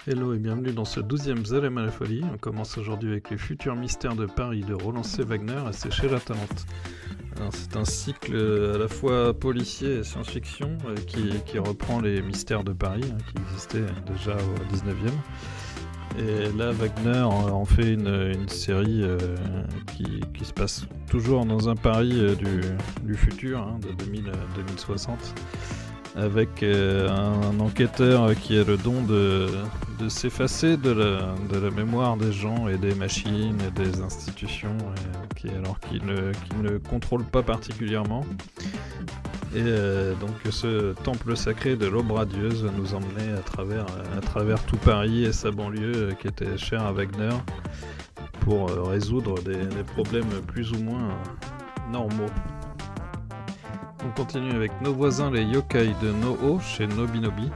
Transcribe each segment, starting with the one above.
Hello et bienvenue dans ce 12e Zalem à la folie. On commence aujourd'hui avec les futurs mystères de Paris de Roland C. Wagner et c'est chez La Talente. Alors, c'est un cycle à la fois policier et science-fiction qui reprend les mystères de Paris qui existaient déjà au 19e. Et là, Wagner en fait une série qui se passe toujours dans un Paris du futur, de 2060. Avec un enquêteur qui a le don de s'effacer de la mémoire des gens et des machines et des institutions, qui ne contrôle pas particulièrement. Et donc ce temple sacré de l'aube radieuse nous emmenait à travers tout Paris et sa banlieue qui était chère à Wagner pour résoudre des problèmes plus ou moins normaux. On continue avec Nos voisins les yokai de No-Oh chez Nobinobi.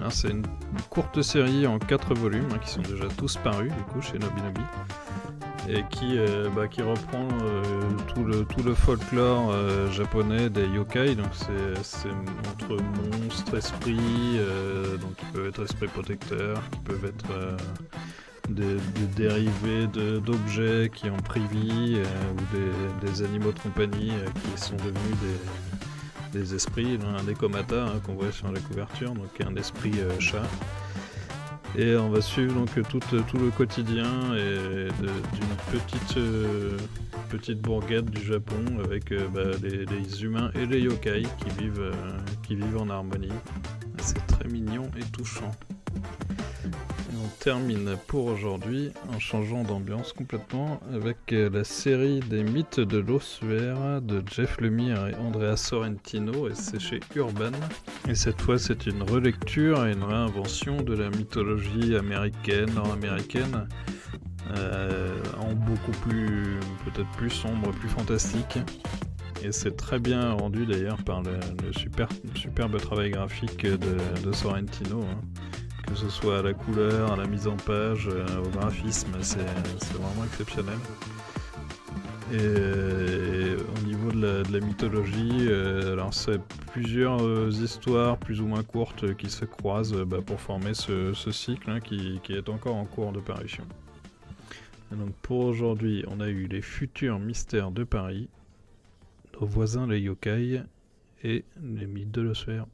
C'est une courte série en 4 volumes qui sont déjà tous parus du coup chez Nobinobi et qui reprend tout le folklore japonais des yokai. Donc c'est entre monstres, esprits, donc qui peuvent être esprits protecteurs, qui peuvent être des dérivés d'objets qui ont pris vie ou des animaux de compagnie qui sont devenus des esprits. Un Nekomata qu'on voit sur la couverture, donc un esprit chat. Et on va suivre donc tout le quotidien d'une petite bourgade du Japon avec les humains et les yokai qui vivent en harmonie. C'est très mignon et touchant. Et on termine pour aujourd'hui en changeant d'ambiance complètement avec la série des mythes de l'ossuaire de Jeff Lemire et Andrea Sorrentino, et c'est chez Urban. Et cette fois c'est une relecture et une réinvention de la mythologie américaine, nord-américaine, en beaucoup plus, peut-être plus sombre, plus fantastique. Et c'est très bien rendu d'ailleurs par le superbe travail graphique de Sorrentino. Que ce soit à la couleur, à la mise en page, au graphisme, c'est vraiment exceptionnel. Et au niveau de la mythologie, alors c'est plusieurs histoires plus ou moins courtes qui se croisent pour former ce cycle qui est encore en cours de parution. Et donc pour aujourd'hui, on a eu les futurs mystères de Paris, Nos voisins les yokai et les mythes de l'ossuaire.